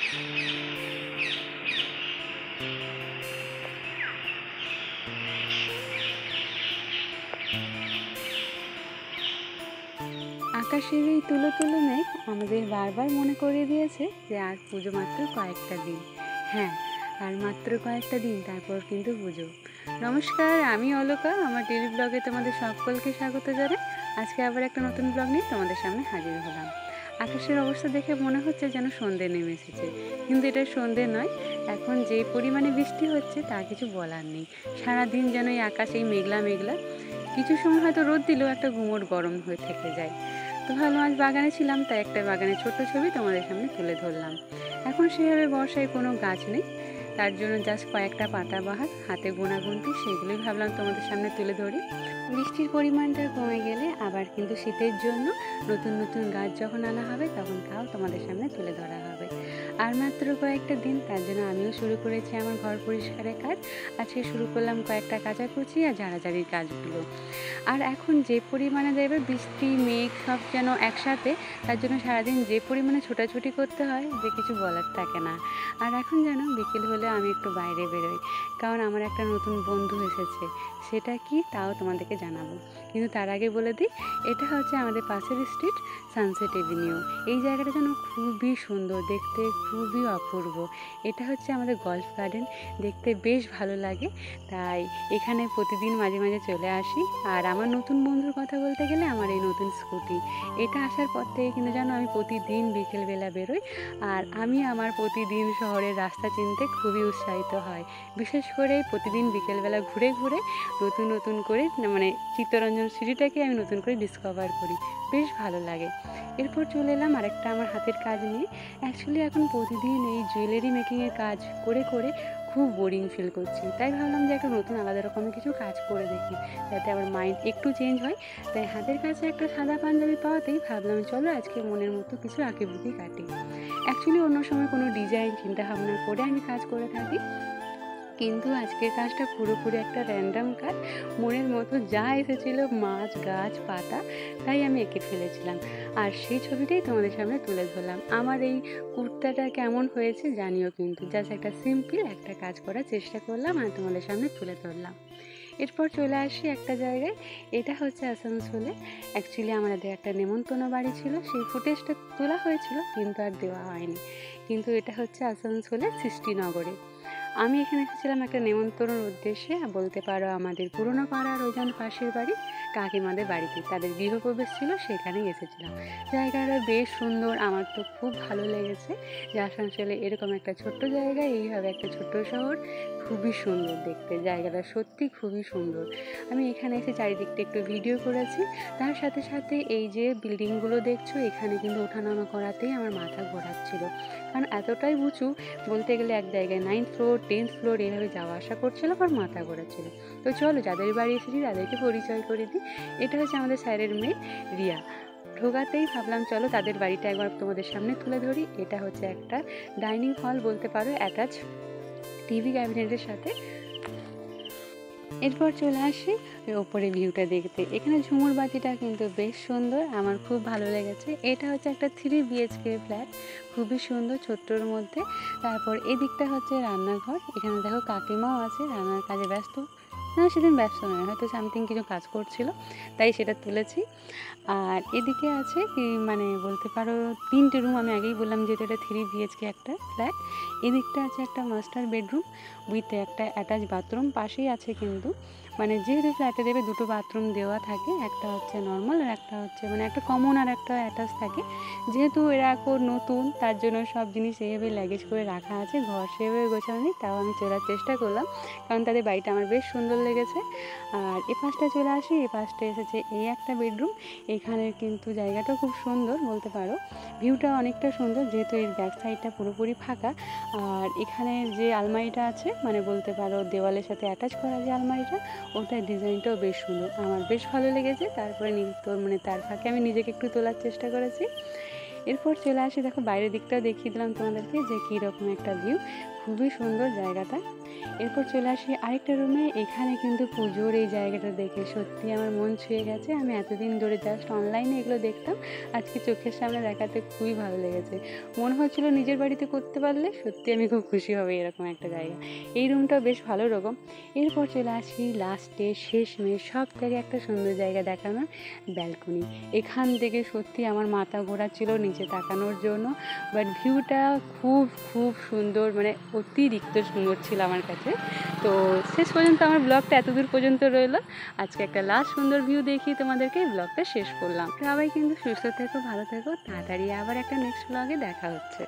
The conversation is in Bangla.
আকাশের এই তুলো তুলো মেঘ আমাদের বারবার মনে করিয়ে দিয়েছে যে আর পুজো মাত্র কয়েকটা দিন। হ্যাঁ, আর মাত্র কয়েকটা দিন, তারপর কিন্তু পুজো। নমস্কার, আমি অলকা। আমার ডেইলি ব্লগে তোমাদের সকলকে স্বাগত জানাই। আজকে আবার একটা নতুন ব্লগ নিয়ে তোমাদের সামনে হাজির হলাম। আকাশের অবস্থা দেখে মনে হচ্ছে যেন সন্ধে নেমে এসেছে, কিন্তু এটা সন্ধে নয়। এখন যে পরিমাণে বৃষ্টি হচ্ছে তা কিছু বলার নেই। সারাদিন যেন এই আকাশ এই মেঘলা মেঘলা, কিছু সময় হয়তো রোদ দিলেও একটা গুমোট গরম হয়ে থেকে যায়। তো ভাবলাম আজ বাগানে ছিলাম, তাই একটা বাগানের ছোট্ট ছবি তোমাদের সামনে তুলে ধরলাম। এখন সেভাবে বর্ষায় কোনো গাছ নেই, তার জন্য জাস্ট কয়েকটা পাতাবাহার হাতে গোনাগুনতি, সেগুলোই ভাবলাম তোমাদের সামনে তুলে ধরি। বৃষ্টির পরিমাণটা কমে গেলে আবার কিন্তু শীতের জন্য নতুন নতুন গাছ যখন আনা হবে তখন তাও তোমাদের সামনে তুলে ধরা হবে। আর মাত্র কয়েকটা দিন, তার জন্য আমিও শুরু করেছি আমার ঘর পরিষ্কারের কাজ। আজকে শুরু করলাম কয়েকটা কাচাকুচি আর ঝাড়াঝাড়ির কাজগুলো। আর এখন যে পরিমাণে দেবে বৃষ্টি মেঘ সব যেন একসাথে, তার জন্য সারাদিন যে পরিমাণে ছোটাছুটি করতে হয় যে কিছু বলার থাকে না। আর এখন যেন বিকেল হলে আমি একটু বাইরে বেরোই, কারণ আমার একটা নতুন বন্ধু এসেছে। সেটা কি তাও তোমাদেরকে জানাবো, কিন্তু তার আগে বলে দিই, এটা হচ্ছে আমাদের পাশের স্ট্রিট, সানসেট এভিনিউ। এই জায়গাটা যেন খুবই সুন্দর, দেখতে খুবই অপূর্ব। এটা হচ্ছে আমাদের গল্ফ গার্ডেন, দেখতে বেশ ভালো লাগে, তাই এখানে প্রতিদিন মাঝে মাঝে চলে আসি। আর আমার নতুন বন্ধুর কথা বলতে গেলে আমার এই নতুন স্কুটি, এটা আসার পর থেকে কিন্তু জানো আমি প্রতিদিন বিকেলবেলা বেরোই। আর আমি আমার প্রতিদিন শহরের রাস্তা চিনতে খুবই উৎসাহিত হয়, বিশেষ করে প্রতিদিন বিকেলবেলা ঘুরে ঘুরে নতুন নতুন করে মানে চিত্তরঞ্জন সিটিটাকে আমি নতুন করে ডিসকভার করি, বেশ ভালো লাগে। এরপর চলে এলাম আরেকটা আমার হাতের কাজ নিয়ে। অ্যাকচুয়ালি এখন প্রতিদিন এই জুয়েলারি মেকিংয়ের কাজ করে করে খুব বোরিং ফিল করছি, তাই ভাবলাম যে একটা নতুন আলাদা রকমের কিছু কাজ করে দেখি, যাতে আমার মাইন্ড একটু চেঞ্জ হয়। তাই হাতের কাছে একটা সাদা পাঞ্জাবি পাওয়াতেই ভাবলাম চলো আজকে মনের মতো কিছু আঁকিবুকি কাটি। অ্যাকচুয়ালি অন্য সময় কোনো ডিজাইন চিন্তা ভাবনা করে আমি কাজ করে থাকি, কিন্তু আজকের কাজটা পুরোপুরি একটা র্যান্ডাম কাজ। মনের মতো যা এসেছিল, মাছ গাছ পাতা, তাই আমি এঁকে ফেলেছিলাম। আর সেই ছবিটাই তোমাদের সামনে তুলে ধরলাম। আমার এই কুর্তাটা কেমন হয়েছে জানিও, কিন্তু জাস্ট একটা সিম্পল একটা কাজ করার চেষ্টা করলাম আর তোমাদের সামনে তুলে ধরলাম। এরপর চলে আসি একটা জায়গায়, এটা হচ্ছে আসানসোলে। অ্যাকচুয়ালি আমাদের একটা নেমন্তন্ন বাড়ি ছিল, সেই ফুটেজটা তোলা হয়েছিল কিন্তু আর দেওয়া হয়নি। কিন্তু এটা হচ্ছে আসানসোলে সৃষ্টিনগরে। আমি এখানে এসেছিলাম একটা নেমন্তন্নর উদ্দেশ্যে, বলতে পারো আমাদের পুরনো পাড়ার ওই যেন পাশের বাড়ি কাকিমাদের বাড়িতে তাদের গৃহপ্রবেশ ছিল, সেখানেই এসেছিলাম। জায়গাটা বেশ সুন্দর, আমার তো খুব ভালো লেগেছে যে আসানসোলে এরকম একটা ছোট্ট জায়গায় এইভাবে একটা ছোট্ট শহর, খুবই সুন্দর দেখতে, জায়গাটা সত্যি খুবই সুন্দর। আমি এখানে এসে চারিদিকটা একটু ভিডিও করেছি, তার সাথে সাথে এই যে বিল্ডিংগুলো দেখছো এখানে কিন্তু ওঠানামা করাতেই আমার মাথা ঘোরাচ্ছিল, কারণ এতটাই উঁচু, বলতে গেলে এক জায়গায় 9th ফ্লোর 10th ফ্লোর এইভাবে যাওয়া আসা করছিল, আর মাথা ঘোরাচ্ছিল। তো চলো যাদের বাড়ি এসেছি তাদেরকে পরিচয় করে দিই। এটা হচ্ছে আমাদের স্যারের মেয়ে রিয়া। ঢোকাতেই ভাবলাম চলো তাদের বাড়িটা একবার তোমাদের সামনে তুলে ধরি। এটা হচ্ছে একটা ডাইনিং হল বলতে পারো, অ্যাটাচ টিভি ক্যাবিনেটের সাথে। এরপর চলে আসি ওই ওপরে ভিউটা দেখতে। এখানে ঝুমুর বাতিটা কিন্তু বেশ সুন্দর, আমার খুব ভালো লেগেছে। এটা হচ্ছে একটা 3 BHK ফ্ল্যাট, খুবই সুন্দর ছোট্টর মধ্যে। তারপর এদিকটা হচ্ছে রান্নাঘর, এখানে দেখো কাকিমাও আছে রান্নার কাজে ব্যস্ত। না, সেদিন ব্যস্ত নয়, হয়তো সামথিং কিছু কাজ করছিল, তাই সেটা তুলেছি। আর এদিকে আছে কি মানে বলতে পারো 3টে রুম, আমি আগেই বললাম যেহেতু এটা 3 BHK একটা ফ্ল্যাট। এদিকটা আছে একটা মাস্টার বেডরুম উইথ একটা অ্যাটাচ বাথরুম পাশেই আছে, কিন্তু মানে যেহেতু ফ্ল্যাটে দেবে দুটো বাথরুম দেওয়া থাকে, একটা হচ্ছে নর্মাল আর একটা হচ্ছে মানে একটা কমন আর একটা অ্যাটাচ থাকে। যেহেতু এরা এখন নতুন, তার জন্য সব জিনিস এইভাবে লাগেজ করে রাখা আছে, ঘর সেভাবে গোছানো নেই, তাও আমি চলার চেষ্টা করলাম, কারণ তাদের বাড়িটা আমার বেশ সুন্দর লেগেছে। আর এ পাশটা চলে আসি, এ পাশটা এসেছে এই একটা বেডরুম। এখানে কিন্তু জায়গাটাও খুব সুন্দর বলতে পারো, ভিউটা অনেকটা সুন্দর, যেহেতু এর ব্যাক সাইডটা পুরোপুরি ফাঁকা। আর এখানে যে আলমারিটা আছে মানে বলতে পারো দেওয়ালের সাথে অ্যাটাচ করা যে আলমারিটা, ওটার ডিজাইনটাও বেশ সুন্দর, আমার বেশ ভালো লেগেছে। তারপরে মানে তার ফাঁকে আমি নিজেকে একটু তোলার চেষ্টা করেছি। এরপর চলে আসি, দেখো বাইরের দিকটাও দেখিয়ে দিলাম তোমাদেরকে যে কীরকম একটা ভিউ, খুবই সুন্দর জায়গাটা। এরপর চলে আসি আরেকটা রুমে। এখানে কিন্তু পুজোর এই জায়গাটা দেখে সত্যি আমার মন ছুঁয়ে গেছে। আমি এতদিন ধরে জাস্ট অনলাইনে এগুলো দেখতাম, আজকে চোখের সামনে দেখাতে খুবই ভালো লেগেছে। মনে হচ্ছিল নিজের বাড়িতে করতে পারলে সত্যি আমি খুব খুশি হব এরকম একটা জায়গা। এই রুমটাও বেশ ভালো রকম। এরপর চলে আসি লাস্টে শেষমেশ সব থেকে একটা সুন্দর জায়গা দেখানোর, ব্যালকনি। এখান থেকে সত্যি আমার মাথা ঘোরাচ্ছিল নিচে তাকানোর জন্য, বাট ভিউটা খুব খুব সুন্দর, মানে অতিরিক্ত সুন্দর ছিল আমার কাছে। তো শেষ পর্যন্ত আমার ব্লগটা এতদূর পর্যন্ত রইলো। আজকে একটা লাস্ট সুন্দর ভিউ দেখিয়ে তোমাদেরকে এই ব্লগটা শেষ করলাম। সবাই কিন্তু সুস্থ থেকো, ভালো থেকো, তাড়াতাড়ি আবার একটা নেক্সট ব্লগে দেখা হচ্ছে।